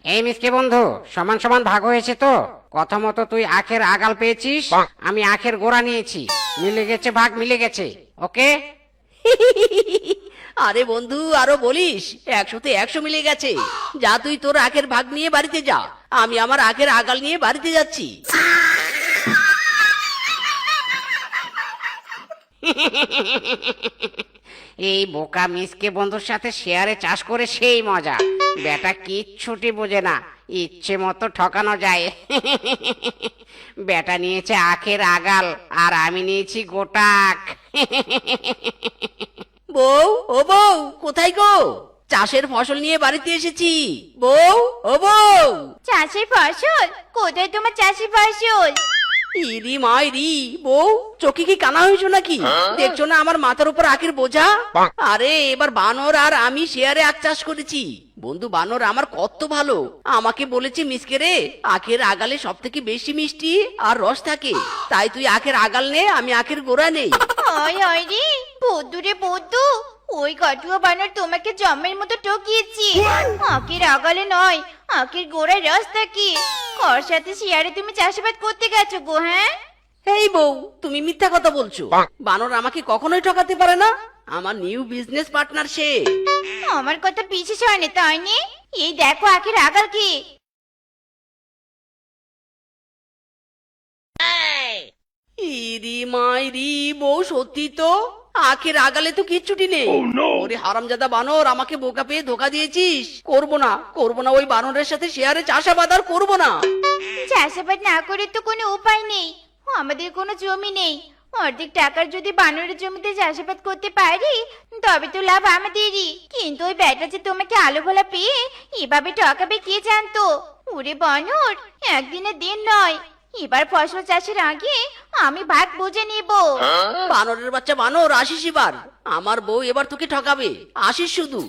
এই মিসকে বন্ধু, সমান সমান ভাগ হয়েছে তো? কথা মতো তুই আখের আগাল পেয়েছিস, আমি আখের গোড়া নিয়েছি। মিলে গেছে, ভাগ মিলে গেছে। ওকে। আরে বন্ধু, আরো বলিস, 100-তে 100 মিলে গেছে। যা, তুই তোর আখের ভাগ নিয়ে বাড়িতে যা, আমি আমার আখের আগাল নিয়ে বাড়িতে যাচ্ছি। এই বোকা মিসকে বন্ধুর সাথে শেয়ারে চাষ করে সেই মজা। বেটা কিচ্ছুটি বোঝে না, ইচ্ছে মতো ঠকানো যায়। বেটা নিয়েছে আখের আগাল আর আমি নিয়েছি গোটা আখ। বউ, ও বউ, কোথায় গো? চাষের ফসল নিয়ে বাড়িতে এসেছি। বউ, ও বউ। চাষের ফসল? কোথায় তোমার চাষের ফসল? ইরি মাইরি, বউ চোখে কি কানা হয়েছো নাকি? দেখছো না আমার মাথার উপর আখের বোঝা? আরে এবার বানর আর আমি শেয়ারে আখ চাষ করেছি। বন্ধু বানর আমার কত ভালো, আমাকে বলেছে মিসকে রে, আখের আগালে সব থেকে বেশি মিষ্টি আর রস থাকে, তাই তুই আখের আগাল নে, আমি আখের গোড়া নেই। ওই ওই রে বৌদ্ধু রে বৌদ্ধু, ওই কটুয়া বানর তোমাকে জম্মের মতো ঠকিয়েছি। আখের আগালে নয়, আখের গোড়ায় রস থাকে। ওর সাথে শেয়ারে তুমি চাষাবাদ করতে গেছো গো? হ্যাঁ, এই বউ, তুমি মিথ্যা কথা বলছো। বানর আমাকে কখনোই ঠকাতে পারে না, আমার নিউ বিজনেস পার্টনার সে। আমার কথা বিশ্বাস হয় না তাই নি? এই দেখো আখের আগাল কি। ইরি মাইরি, বউ সত্যি তো, আখের আগালে তো কিচ্ছুটি নেই। ওরে হারামজাদা বানর, আমাকে বোকা পেয়ে ধোকা দিয়েছিস। করবো না, করবো না, ওই বানরের সাথে শেয়ারে চাষাবাদ আর করবো না। চাষাবাদ না করে তো কোনো উপায় নেই, আমাদের কোনো জমি নেই। অর্ধেক টাকার যদি বানরের জমিতে চাষাবাদ করতে পারি তবে তো লাভ আমাদেরই। কিন্তু ওই ব্যাটা যে তোমাকে আলো ভোলা পেয়ে এভাবে ঠকাবে কে জানতো? ওরে বানর, একদিনের দিন নয়, এবার ফসল চাষের আগে আমি ভাগ বুঝে নিব। বানরের বাচ্চা বানর, আসিস এবার, আমার বউ এবার তোকে ঠকাবে, আসিস শুধু।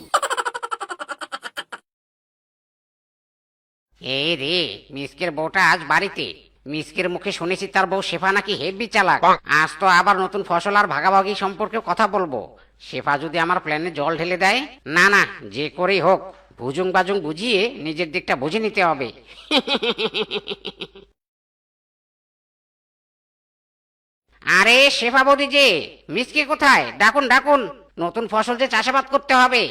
এই রে, মিসকের বউটা আজ বাড়িতে। মিসকের মুখে শুনেছি তার বউ শেফা নাকি হেব্বি চালাক। আজ তো আবার নতুন ফসল আর ভাগাভাগি সম্পর্কে কথা বলবো। শেফা যদি আমার প্ল্যানে জল ঢেলে দেয়, না না, যে করেই হোক ভুজুং বাজুং বুঝিয়ে নিজের দিকটা বুঝে নিতে হবে। আরে শেফা বৌদি যে, মিসকে কোথায়? ডাকুন ডাকুন, নতুন ফসল যে চাষাবাদ করতে হবে।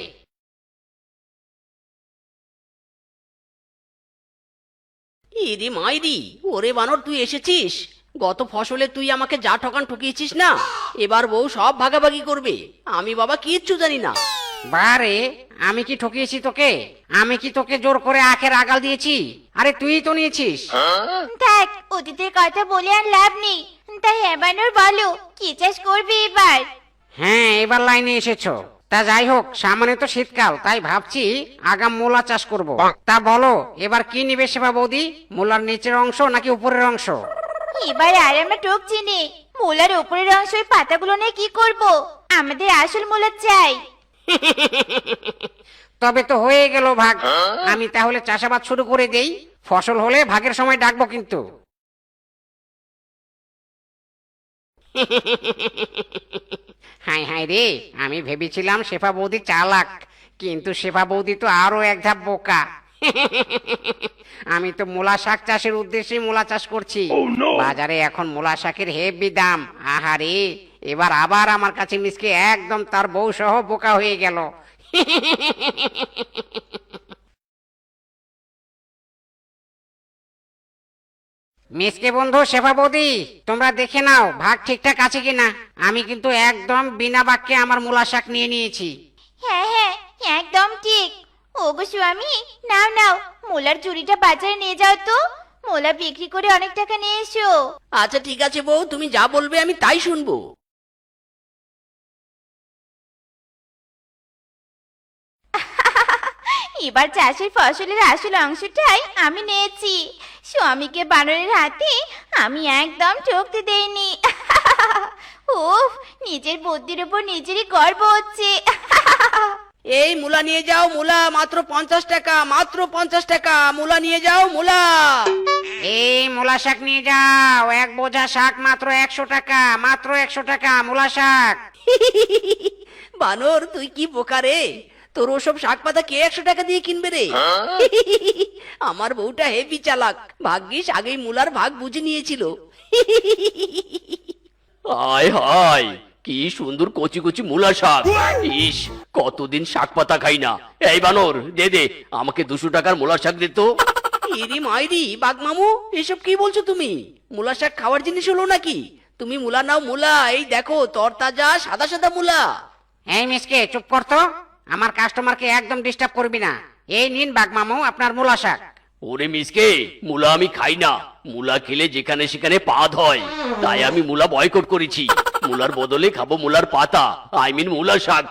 ইরি মাইরি, ওরে বানর তুই এসেছিস। গত ফসলে তুই আমাকে যা ঠকান ঠকিয়েছিস না, এবার বউ সব ভাগাভাগি করবে। আমি বাবা কিচ্ছু জানি না। বারে, আমি কি ঠকিয়েছি তোকে? আমি কি তোকে জোর করে আখের আগাল দিয়েছি? আরে তুই তো নিয়েছিস। থাক, অতীতের কথা বলে আর লাভ নেই। তাই এবারও বলো, কি চাষ করবে এবার? হ্যাঁ, এবার লাইনে এসেছো। তা যাই হোক, সামনে তো শীতকাল, তাই ভাবছি আগাম মূলা চাষ করব। তা বলো, এবার কি নিবে শেফা বৌদি? মূলার নিচের অংশ নাকি উপরের অংশ? এবার আর আমরা টকছি নে, মূলার উপরের অংশ ওই পাতাগুলো নিয়ে কি করব? আমাদের আসল মূলা চাই। তবে তো হয়ে গেল ভাগ। আমি তাহলে চাষাবাদ শুরু করে দেই, ফসল হলে ভাগের সময় ডাকবো কিন্তু। হাই হাই রে, আমি ভেবেছিলাম শেফা বৌদি চালাক, কিন্তু শেফা বৌদি তো আরো এক ধাপ বোকা। আমি তো মূলা শাক চাষের উদ্দেশ্যে মূলা চাষ করছি। বাজারে এখন মূলা শাকের হেভি দাম। আহারে, এবার আবার আমার কাছে মিসকে একদম তার বউ সহ বোকা হয়ে গেল। মিসকে বন্ধু, শেফা বৌদি, তোমরা দেখে নাও ভাগ ঠিকঠাক আছে কিনা। আমি কিন্তু একদম বিনা বাক্যে আমার মূলা শাক নিয়ে নিয়েছি। হ্যাঁ হ্যাঁ, একদম ঠিক। ওগো স্বামী, নাও নাও, মূলার চুরিটা বাজারে নিয়ে যাও তো। মূলা বিক্রি করে অনেক টাকা নিয়ে এসো। আচ্ছা ঠিক আছে বউ, তুমি যা বলবে আমি তাই শুনবো। এবার চাষের ফসলের আসল অংশটাই আমি নিয়েছি। স্বামীকে বানরের হাতে আমি একদম ঠকতে দেইনি। উফ, নিজের বুদ্ধির উপর নিজেরই গর্ব হচ্ছে। এই মূলা নিয়ে যাও, মূলা মাত্র 50 টাকা, মাত্র 50 টাকা, মূলা নিয়ে যাও, মূলা। এই মূলা শাক নিয়ে যাও, এক বোঝা শাক মাত্র 100 টাকা, মাত্র 100 টাকা মূলা শাক। বানর তুই কি বোকা রে, তোর ওসব শাক পাতা কে 100 টাকা দিয়ে কিনবে রে? আমার বউটা হেভি চালাক, ভাগ্যিস আগেই মুলার ভাগ বুঝে নিয়েছিল। হায় হায়, কি সুন্দর কচি কচি মূলা শাক। ইস, কতদিন শাক পাতা খাই না। এই বানর, দে দে আমাকে 200 টাকার মূলা শাক দে তো। ইরি মাইরি, বাঘ মামু এসব কি বলছো তুমি? মুলা শাক খাওয়ার জিনিস হলো নাকি? তুমি মুলা নাও, মুলা এই দেখো, তরতাজা সাদা সাদা মুলা। এই মিসকে চুপ কর তো, আমার কাস্টমারকে একদম ডিস্টার্ব করবি না। এই নিন বাঘ মামু আপনার মূলা শাক। ওরে মিসকে, মূলা আমি খাই না। মূলা খেলে যেখানে সেখানে পাদ হয়, তাই আমি মূলা বয়কট করেছি। মূলার বদলে খাবো মূলার পাতা, আই মিন মূলা শাক।